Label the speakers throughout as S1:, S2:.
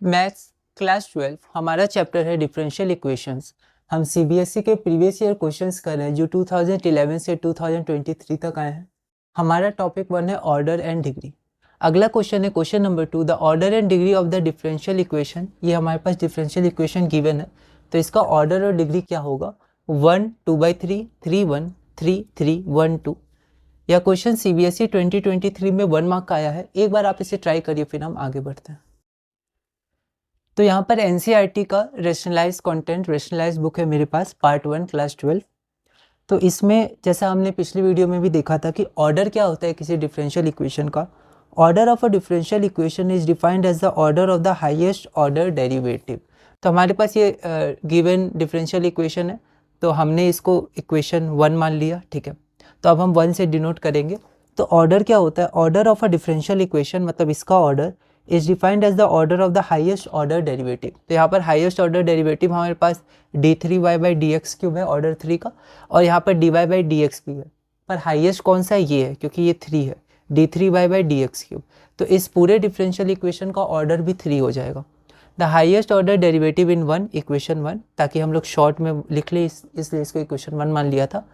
S1: Maths class 12 हमारा chapter है differential equations. हम सीबीएसई के प्रीवियस ईयर क्वेश्चंस कर रहे हैं जो 2011 से 2023 तक आए हैं। हमारा टॉपिक 1 है ऑर्डर एंड डिग्री। अगला क्वेश्चन है question number 2, the order and degree of the differential equation. ये हमारे पास डिफरेंशियल इक्वेशन गिवन है, तो इसका ऑर्डर और डिग्री क्या होगा? 1 2/3, 3 1, 3 3 1 2। यह क्वेश्चन सीबीएसई 2023 में 1 मार्क का आया है। एक बार आप इसे ट्राई करिए, फिर हम आगे बढ़ते हैं। तो यहाँ पर एनसीईआरटी का रेशनलाइज कंटेंट रेशनलाइज बुक है मेरे पास, पार्ट 1 क्लास 12। तो इसमें जैसा हमने पिछली वीडियो में भी देखा था कि ऑर्डर क्या होता है किसी डिफरेंशियल इक्वेशन का। Order of a differential equation is defined as the order of the highest order derivative. तो हमारे पास ये गिवन डिफरेंशियल इक्वेशन है, तो हमने इसको इक्वेशन 1 मान लिया, ठीक है। तो अब हम 1 से डिनोट करेंगे। तो ऑर्डर क्या होता है? Order of a differential equation मतलब इसका order is defined as the order of the highest order derivative. तो यहाँ पर हाईएस्ट ऑर्डर डेरिवेटिव हमारे पास d3y/dx³ है ऑर्डर 3 का, और यहाँ पर dy/dx भी है, पर हाईएस्ट कौन सा है? ये है, क्योंकि ये 3 है, d3y/dx³। तो इस पूरे डिफरेंशियल इक्वेशन का ऑर्डर भी 3 हो जाएगा। The highest order derivative in 1, equation 1, ताकि हम लोग शॉर्ट में लिख ले इसलिए इसको इक्वेशन 1 मान लिया था।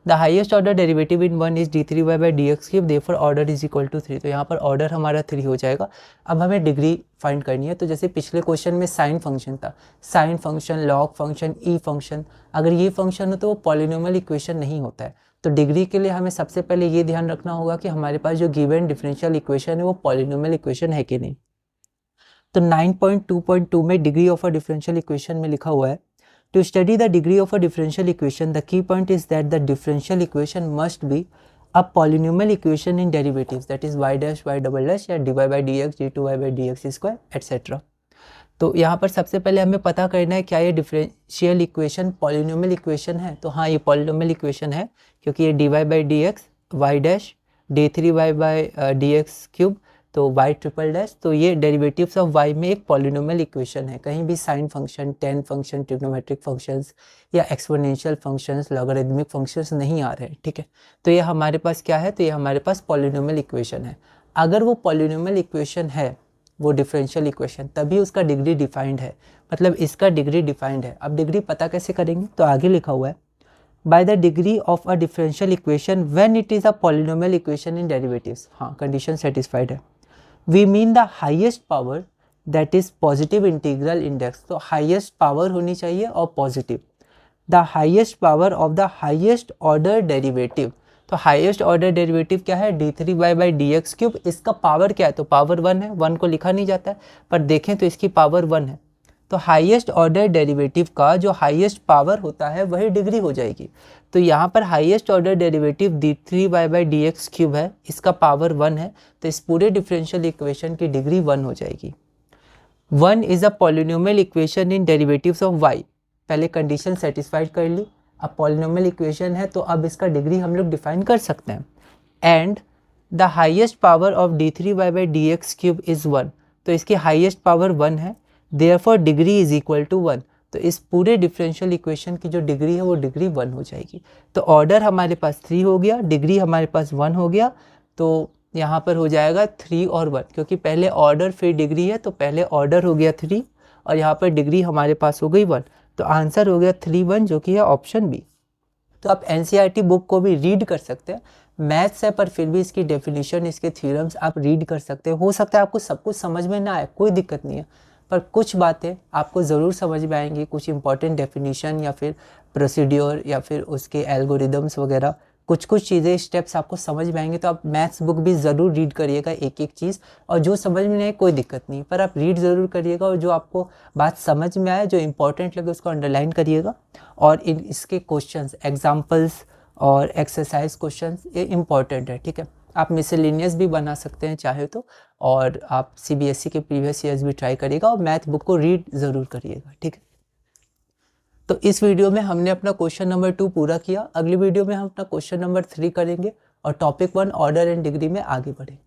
S1: The highest order derivative in 1 is d3y/dx³, therefore order is equal to 3। तो यहाँ पर ऑर्डर हमारा 3 हो जाएगा। अब हमें डिग्री फाइंड करनी है। तो जैसे पिछले क्वेश्चन में साइन फंक्शन था, साइन फंक्शन, लॉग फंक्शन, ई फंक्शन, अगर ये फंक्शन हो तो वो पॉलिनोमियल इक्वेशन नहीं होता है। तो डिग्री के लिए हमें सबसे पहले ये ध्यान रखना होगा कि हमारे पास जो गिवन डिफरेंशियल इक्वेशन है वो पॉलिनोमियल इक्वेशन है कि नहीं। तो 9.2.2 में degree of a differential equation में लिखा हुआ है, to study the degree of a differential equation the key point is that the differential equation must be a polynomial equation in derivatives, that is y dash y double dash या dy/dx d2y/dx², etcetera. तो यहाँ पर सबसे पहले हमें पता करना है क्या ये डिफरेंशियल इक्वेशन पॉलिनोमियल इक्वेशन है। तो हाँ, ये पॉलिनोमियल इक्वेशन है, क्योंकि ये dy/dx y डैश d3y/dx³, तो y∭, तो ये डेरिवेटिव्स ऑफ y में एक पॉलिनोमियल इक्वेशन है। कहीं भी sine function, ten function, trigonometric functions या एक्सपोनेंशियल फंक्शंस, लॉगरिथमिक फंक्शंस नहीं आ रहे हैं, ठीक है। तो ये हमारे पास क्या है? तो ये हमारे पास पॉलिनोमियल इक्वेशन है। अगर वो पॉलिनोमियल इक्वेशन है, वो डिफरेंशियल इक्वेशन, तभी उसका डिग्री डिफाइंड है, मतलब इसका डिग्री डिफाइंड है। अब डिग्री पता कैसे करेंगे? तो आगे लिखा हुआ है, by the degree of a differential equation when it is a polynomial equation in derivatives. हाँ, कंडीशन सेटिस्फाइड है। We mean the highest power that is positive integral index. तो हाइएस्ट पावर होनी चाहिए और पॉजिटिव। The highest power of the highest order derivative. तो highest order derivative क्या है? d3y/dx³। इसका पावर क्या है? तो पावर 1 है, 1 को लिखा नहीं जाता है, पर देखें तो इसकी पावर 1 है। तो हाईएस्ट ऑर्डर डेरिवेटिव का जो हाईएस्ट पावर होता है वही डिग्री हो जाएगी। तो यहाँ पर हाईएस्ट ऑर्डर डेरिवेटिव d3y/dx³ है, इसका पावर 1 है, तो इस पूरे डिफरेंशियल इक्वेशन की डिग्री 1 हो जाएगी। 1 is a polynomial equation in derivatives of y। पहले कंडीशन सेटिस्फाइड कर ली, अब पॉलिनोमियल इक्वेशन है तो अब इसका डिग्री हम लोग डिफाइन कर सकते हैं। And the highest power of d3y/dx³ is 1। तो इसकी हाईएस्ट पावर 1 है, therefore degree is equal to 1। तो इस पूरे डिफरेंशियल इक्वेशन की जो डिग्री है वो डिग्री 1 हो जाएगी। तो ऑर्डर हमारे पास 3 हो गया, डिग्री हमारे पास 1 हो गया। तो यहाँ पर हो जाएगा 3 और 1, क्योंकि पहले ऑर्डर फिर डिग्री है, तो पहले ऑर्डर हो गया 3 और यहाँ पर डिग्री हमारे पास हो गई 1। तो आंसर हो गया 3 1, जो कि है ऑप्शन बी। तो आप एनसीईआरटी बुक को भी रीड कर सकते हैं। मैथ्स है पर फिर भी इसकी डेफिनेशन, इसके थ्योरम्स आप रीड कर सकते हैं। हो सकता है आपको सब कुछ समझ में ना आए, कोई दिक्कत नहीं है, पर कुछ बातें आपको ज़रूर समझ में आएंगी। कुछ इंपॉर्टेंट डेफिनेशन या फिर प्रोसीड्योर या फिर उसके एल्गोरिदम्स वगैरह, कुछ चीज़ें, स्टेप्स आपको समझ में आएंगे। तो आप मैथ्स बुक भी ज़रूर रीड करिएगा, एक एक चीज़, और जो समझ में नहीं आए कोई दिक्कत नहीं, पर आप रीड ज़रूर करिएगा, और जो आपको बात समझ में आए, जो इंपॉर्टेंट लगे, उसको अंडरलाइन करिएगा। और इसके क्वेश्चंस, एग्जाम्पल्स और एक्सरसाइज क्वेश्चंस ये इंपॉर्टेंट है, ठीक है। आप मिसलेनियस भी बना सकते हैं चाहे तो, और आप सीबीएसई के प्रीवियस ईयर्स भी ट्राई करिएगा, और मैथ बुक को रीड ज़रूर करिएगा, ठीक है। तो इस वीडियो में हमने अपना क्वेश्चन नंबर 2 पूरा किया। अगली वीडियो में हम अपना क्वेश्चन नंबर 3 करेंगे और टॉपिक 1 ऑर्डर एंड डिग्री में आगे बढ़ेंगे।